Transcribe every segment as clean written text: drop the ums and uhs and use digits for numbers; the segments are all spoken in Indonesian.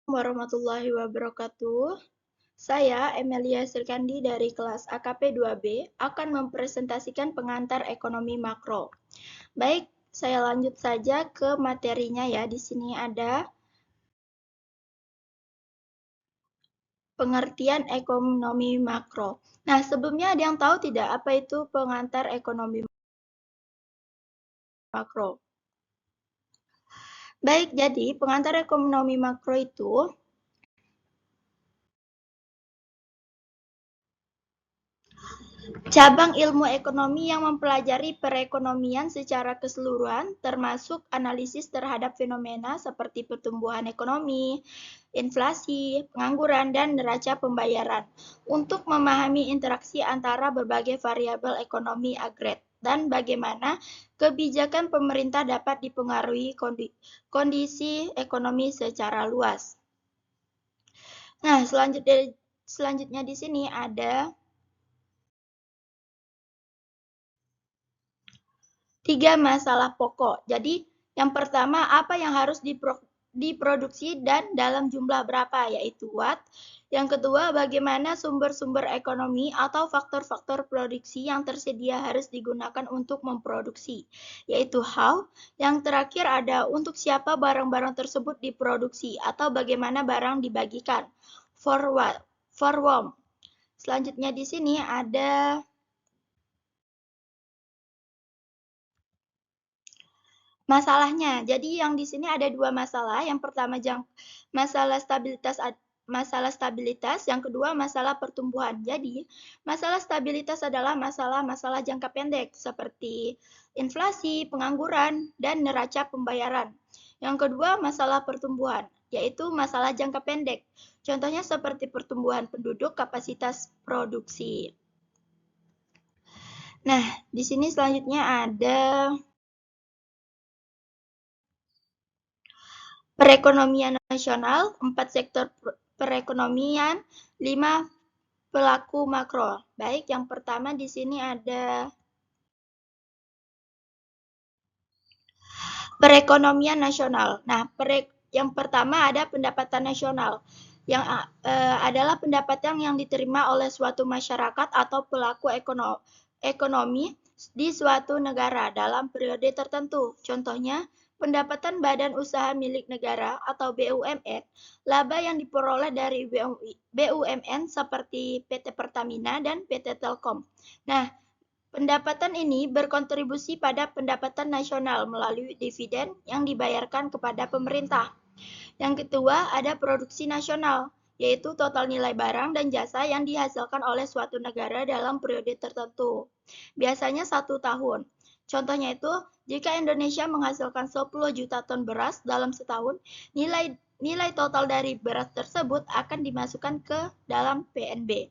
Warahmatullahi wabarakatuh. Saya, Emilia Srikandi dari kelas AKP 2B, akan mempresentasikan pengantar ekonomi makro. Baik, saya lanjut saja ke materinya ya. Di sini ada pengertian ekonomi makro. Nah, sebelumnya ada yang tahu tidak apa itu pengantar ekonomi makro? Baik, jadi pengantar ekonomi makro itu cabang ilmu ekonomi yang mempelajari perekonomian secara keseluruhan, termasuk analisis terhadap fenomena seperti pertumbuhan ekonomi, inflasi, pengangguran, dan neraca pembayaran, untuk memahami interaksi antara berbagai variabel ekonomi agregat dan bagaimana kebijakan pemerintah dapat dipengaruhi kondisi ekonomi secara luas. Nah, selanjutnya di sini ada 3 masalah pokok. Jadi, yang pertama, apa yang harus diproduksi dan dalam jumlah berapa, yaitu what. Yang kedua, bagaimana sumber-sumber ekonomi atau faktor-faktor produksi yang tersedia harus digunakan untuk memproduksi, yaitu how. Yang terakhir ada untuk siapa barang-barang tersebut diproduksi atau bagaimana barang dibagikan, for what, for whom. Selanjutnya di sini ada masalahnya. Jadi yang di sini ada 2 masalah. Yang pertama masalah stabilitas, yang kedua masalah pertumbuhan. Jadi, masalah stabilitas adalah masalah-masalah jangka pendek seperti inflasi, pengangguran, dan neraca pembayaran. Yang kedua masalah pertumbuhan, yaitu masalah jangka pendek. Contohnya seperti pertumbuhan penduduk, kapasitas produksi. Nah, di sini selanjutnya ada perekonomian nasional, 4 sektor perekonomian, 5 pelaku makro. Baik, yang pertama di sini ada perekonomian nasional. Nah, yang pertama ada pendapatan nasional, yang adalah pendapatan yang diterima oleh suatu masyarakat atau pelaku ekonomi di suatu negara dalam periode tertentu. Contohnya, pendapatan badan usaha milik negara atau BUMN, laba yang diperoleh dari BUMN seperti PT Pertamina dan PT Telkom. Nah, pendapatan ini berkontribusi pada pendapatan nasional melalui dividen yang dibayarkan kepada pemerintah. Yang kedua, ada produksi nasional, yaitu total nilai barang dan jasa yang dihasilkan oleh suatu negara dalam periode tertentu, biasanya 1 tahun. Contohnya itu, jika Indonesia menghasilkan 10 juta ton beras dalam setahun, nilai total dari beras tersebut akan dimasukkan ke dalam PNB.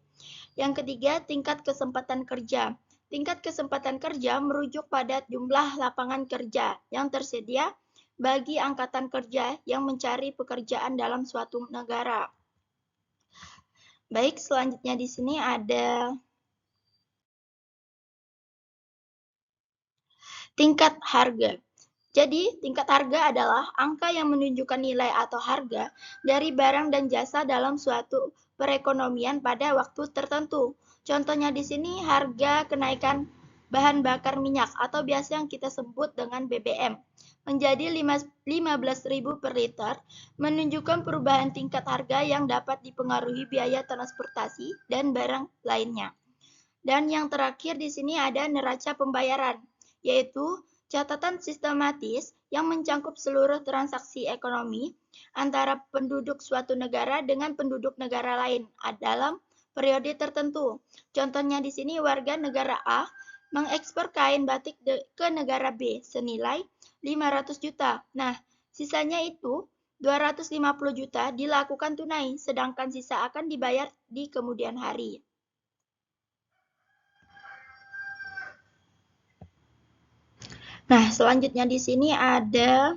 Yang ketiga, tingkat kesempatan kerja. Tingkat kesempatan kerja merujuk pada jumlah lapangan kerja yang tersedia bagi angkatan kerja yang mencari pekerjaan dalam suatu negara. Baik, selanjutnya di sini ada tingkat harga. Jadi, tingkat harga adalah angka yang menunjukkan nilai atau harga dari barang dan jasa dalam suatu perekonomian pada waktu tertentu. Contohnya di sini harga kenaikan bahan bakar minyak atau biasa yang kita sebut dengan BBM menjadi 15.000 per liter, menunjukkan perubahan tingkat harga yang dapat dipengaruhi biaya transportasi dan barang lainnya. Dan yang terakhir di sini ada neraca pembayaran, yaitu catatan sistematis yang mencangkup seluruh transaksi ekonomi antara penduduk suatu negara dengan penduduk negara lain dalam periode tertentu. Contohnya di sini warga negara A mengekspor kain batik ke negara B senilai 500 juta. Nah, sisanya itu 250 juta dilakukan tunai, sedangkan sisa akan dibayar di kemudian hari. Nah, selanjutnya di sini ada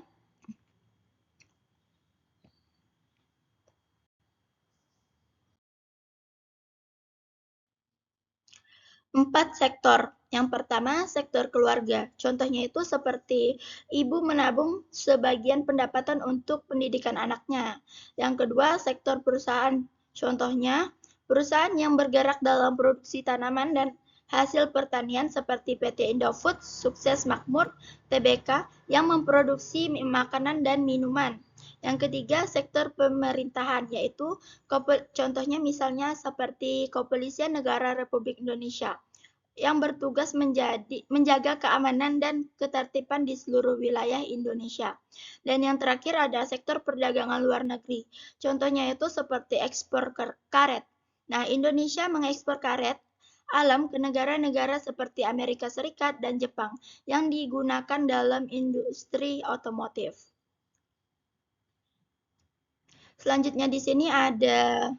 4 sektor. Yang pertama, sektor keluarga. Contohnya itu seperti ibu menabung sebagian pendapatan untuk pendidikan anaknya. Yang kedua, sektor perusahaan. Contohnya, perusahaan yang bergerak dalam produksi tanaman dan hasil pertanian seperti PT Indofood, Sukses Makmur, TBK yang memproduksi makanan dan minuman. Yang ketiga, sektor pemerintahan, yaitu contohnya misalnya seperti Kepolisian Negara Republik Indonesia yang bertugas menjaga keamanan dan ketertiban di seluruh wilayah Indonesia. Dan yang terakhir ada sektor perdagangan luar negeri. Contohnya itu seperti ekspor karet. Nah, Indonesia mengekspor karet alam ke negara-negara seperti Amerika Serikat dan Jepang yang digunakan dalam industri otomotif. Selanjutnya di sini ada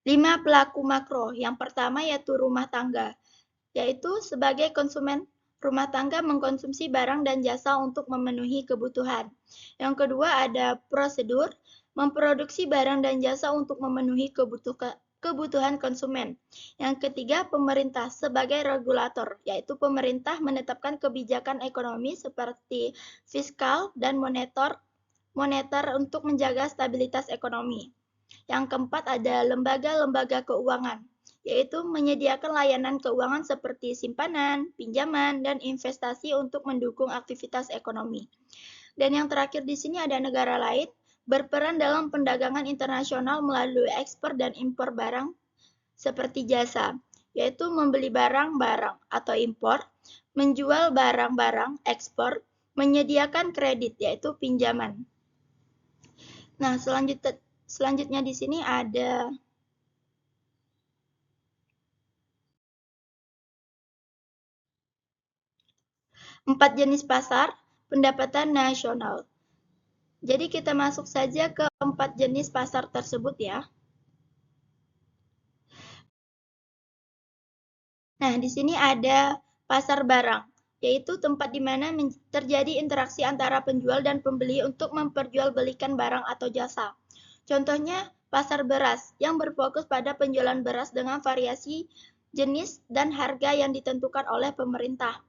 5 pelaku makro. Yang pertama yaitu rumah tangga, yaitu sebagai konsumen rumah tangga mengkonsumsi barang dan jasa untuk memenuhi kebutuhan. Yang kedua ada prosedur, memproduksi barang dan jasa untuk memenuhi kebutuhan konsumen. Yang ketiga, pemerintah sebagai regulator, yaitu pemerintah menetapkan kebijakan ekonomi seperti fiskal dan moneter untuk menjaga stabilitas ekonomi. Yang keempat ada lembaga-lembaga keuangan, yaitu menyediakan layanan keuangan seperti simpanan, pinjaman, dan investasi untuk mendukung aktivitas ekonomi. Dan yang terakhir di sini ada negara lain, berperan dalam perdagangan internasional melalui ekspor dan impor barang seperti jasa, yaitu membeli barang-barang atau impor, menjual barang-barang ekspor, menyediakan kredit yaitu pinjaman. Nah, selanjutnya di sini ada 4 jenis pasar pendapatan nasional. Jadi kita masuk saja ke 4 jenis pasar tersebut ya. Nah, di sini ada pasar barang, yaitu tempat di mana terjadi interaksi antara penjual dan pembeli untuk memperjualbelikan barang atau jasa. Contohnya pasar beras yang berfokus pada penjualan beras dengan variasi jenis dan harga yang ditentukan oleh pemerintah.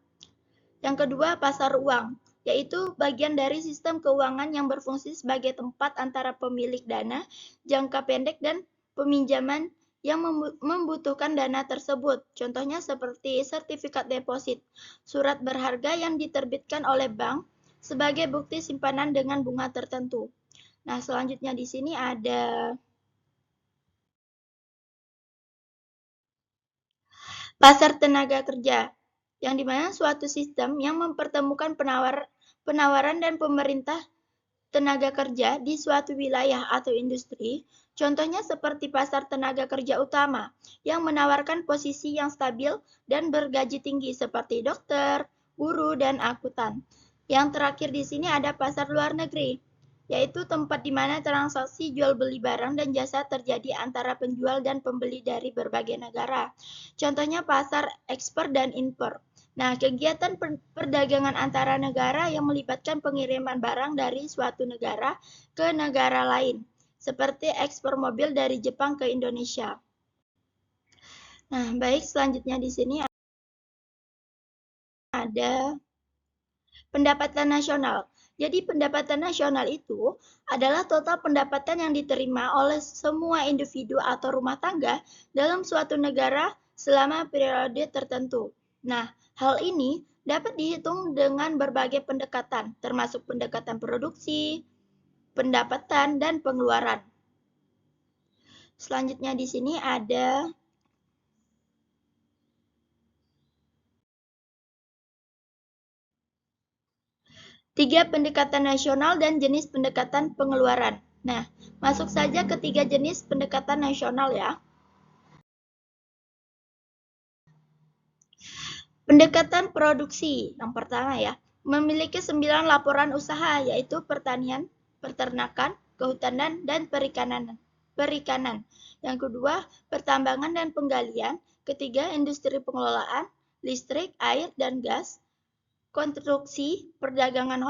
Yang kedua, pasar uang, yaitu bagian dari sistem keuangan yang berfungsi sebagai tempat antara pemilik dana jangka pendek dan peminjaman yang membutuhkan dana tersebut. Contohnya seperti sertifikat deposit, surat berharga yang diterbitkan oleh bank sebagai bukti simpanan dengan bunga tertentu. Nah, selanjutnya di sini ada pasar tenaga kerja, yang dimana suatu sistem yang mempertemukan penawaran dan pemerintah tenaga kerja di suatu wilayah atau industri, contohnya seperti pasar tenaga kerja utama yang menawarkan posisi yang stabil dan bergaji tinggi seperti dokter, guru, dan akuntan. Yang terakhir di sini ada pasar luar negeri, yaitu tempat di mana transaksi jual beli barang dan jasa terjadi antara penjual dan pembeli dari berbagai negara. Contohnya pasar ekspor dan impor. Nah, kegiatan perdagangan antara negara yang melibatkan pengiriman barang dari suatu negara ke negara lain, seperti ekspor mobil dari Jepang ke Indonesia. Nah, baik, selanjutnya di sini ada pendapatan nasional. Jadi pendapatan nasional itu adalah total pendapatan yang diterima oleh semua individu atau rumah tangga dalam suatu negara selama periode tertentu. Nah, hal ini dapat dihitung dengan berbagai pendekatan, termasuk pendekatan produksi, pendapatan, dan pengeluaran. Selanjutnya di sini ada 3 pendekatan nasional dan jenis pendekatan pengeluaran. Nah, masuk saja ke 3 jenis pendekatan nasional ya. Pendekatan produksi yang pertama ya, memiliki 9 laporan usaha yaitu pertanian, peternakan, kehutanan, dan perikanan. Yang kedua, pertambangan dan penggalian. Ketiga, industri pengelolaan, listrik, air, dan gas. Konstruksi, perdagangan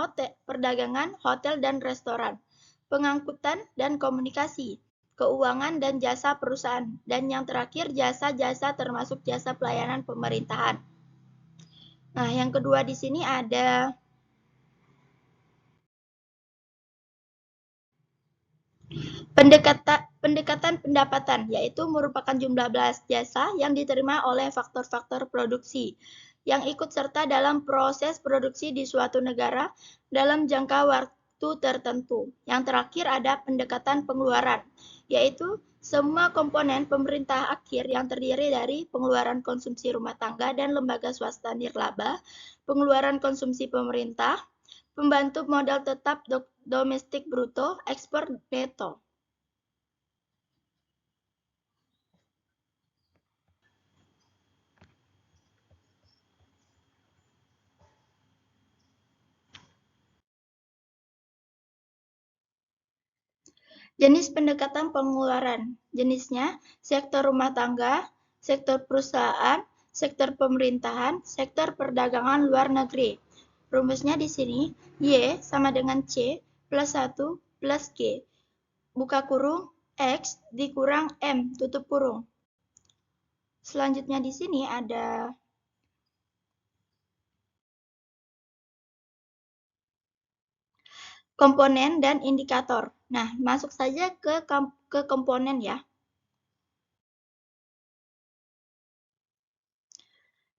hotel dan restoran, pengangkutan dan komunikasi. keuangan, dan jasa perusahaan. Dan yang terakhir, jasa-jasa termasuk jasa pelayanan pemerintahan. Nah, yang kedua di sini ada pendekatan pendapatan, yaitu merupakan jumlah belas jasa yang diterima oleh faktor-faktor produksi yang ikut serta dalam proses produksi di suatu negara dalam jangka waktu tertentu. Yang terakhir ada pendekatan pengeluaran, yaitu semua komponen pemerintah akhir yang terdiri dari pengeluaran konsumsi rumah tangga dan lembaga swasta nirlaba, pengeluaran konsumsi pemerintah, pembantu modal tetap domestik bruto, ekspor neto. Jenis pendekatan pengeluaran. Jenisnya sektor rumah tangga, sektor perusahaan, sektor pemerintahan, sektor perdagangan luar negeri. Rumusnya di sini, Y sama dengan C plus 1 plus G. Buka kurung, X dikurang M, tutup kurung. Selanjutnya di sini ada komponen dan indikator. Nah, masuk saja ke komponen ya.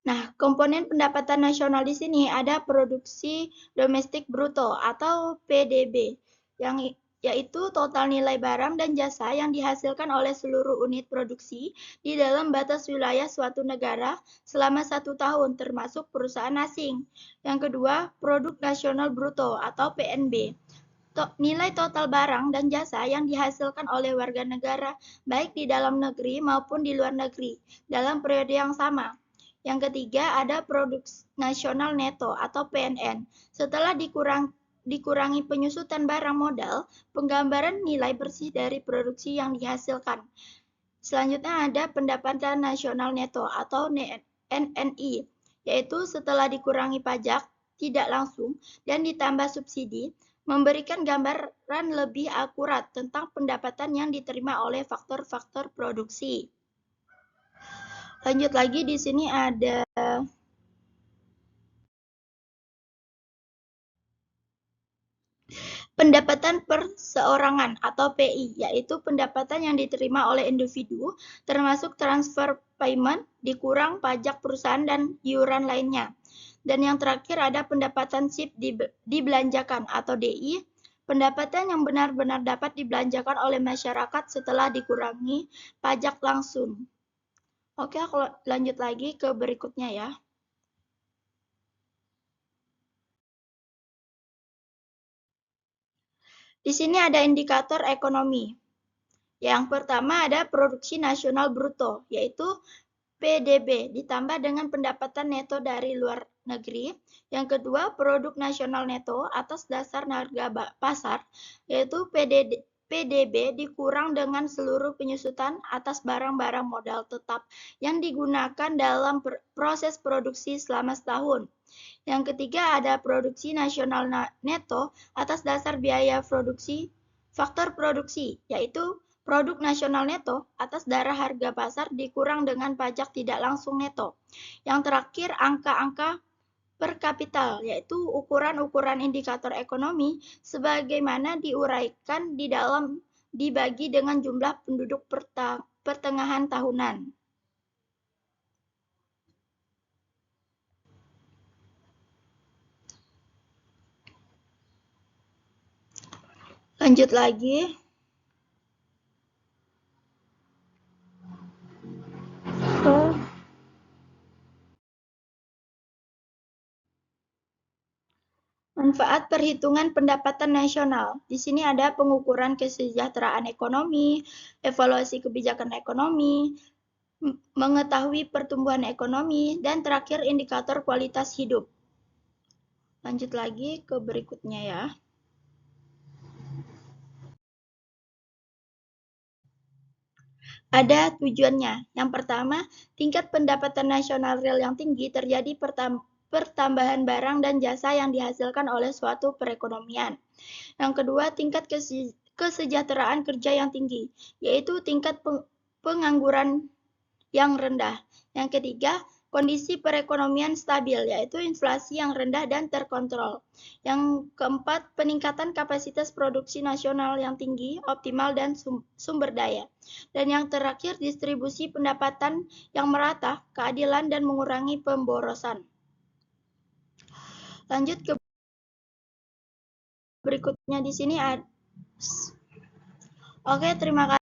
Nah, komponen pendapatan nasional di sini ada produksi domestik bruto atau PDB, yang yaitu total nilai barang dan jasa yang dihasilkan oleh seluruh unit produksi di dalam batas wilayah suatu negara selama 1 tahun, termasuk perusahaan asing. Yang kedua, produk nasional bruto atau PNB. Nilai total barang dan jasa yang dihasilkan oleh warga negara, baik di dalam negeri maupun di luar negeri, dalam periode yang sama. Yang ketiga ada produk nasional neto atau PNN. Setelah dikurangi penyusutan barang modal, penggambaran nilai bersih dari produksi yang dihasilkan. Selanjutnya ada pendapatan nasional neto atau NNI, yaitu setelah dikurangi pajak tidak langsung dan ditambah subsidi, memberikan gambaran lebih akurat tentang pendapatan yang diterima oleh faktor-faktor produksi. Lanjut lagi di sini ada pendapatan perseorangan atau PI, yaitu pendapatan yang diterima oleh individu, termasuk transfer payment, dikurang pajak perusahaan dan iuran lainnya. Dan yang terakhir ada pendapatan SIP dibelanjakan atau DI, pendapatan yang benar-benar dapat dibelanjakan oleh masyarakat setelah dikurangi pajak langsung. Oke, aku lanjut lagi ke berikutnya ya. Di sini ada indikator ekonomi. Yang pertama ada produksi nasional bruto, yaitu PDB, ditambah dengan pendapatan neto dari luar negeri. Yang kedua, produk nasional neto atas dasar harga pasar, yaitu PDB dikurang dengan seluruh penyusutan atas barang-barang modal tetap yang digunakan dalam proses produksi selama setahun. Yang ketiga ada produksi nasional neto atas dasar biaya produksi, faktor produksi, yaitu produk nasional neto atas darah harga pasar dikurang dengan pajak tidak langsung neto. Yang terakhir angka-angka per kapital, yaitu ukuran-ukuran indikator ekonomi sebagaimana diuraikan di dalam dibagi dengan jumlah penduduk pertengahan tahunan. Lanjut lagi. Manfaat perhitungan pendapatan nasional. Di sini ada pengukuran kesejahteraan ekonomi, evaluasi kebijakan ekonomi, mengetahui pertumbuhan ekonomi, dan terakhir indikator kualitas hidup. Lanjut lagi ke berikutnya ya. Ada tujuannya. Yang pertama, tingkat pendapatan nasional real yang tinggi terjadi pertambahan barang dan jasa yang dihasilkan oleh suatu perekonomian. Yang kedua, tingkat kesejahteraan kerja yang tinggi, yaitu tingkat pengangguran yang rendah. Yang ketiga, kondisi perekonomian stabil, yaitu inflasi yang rendah dan terkontrol. Yang keempat, peningkatan kapasitas produksi nasional yang tinggi, optimal, dan sumber daya. Dan yang terakhir, distribusi pendapatan yang merata, keadilan, dan mengurangi pemborosan. Lanjut ke berikutnya di sini. Oke, terima kasih.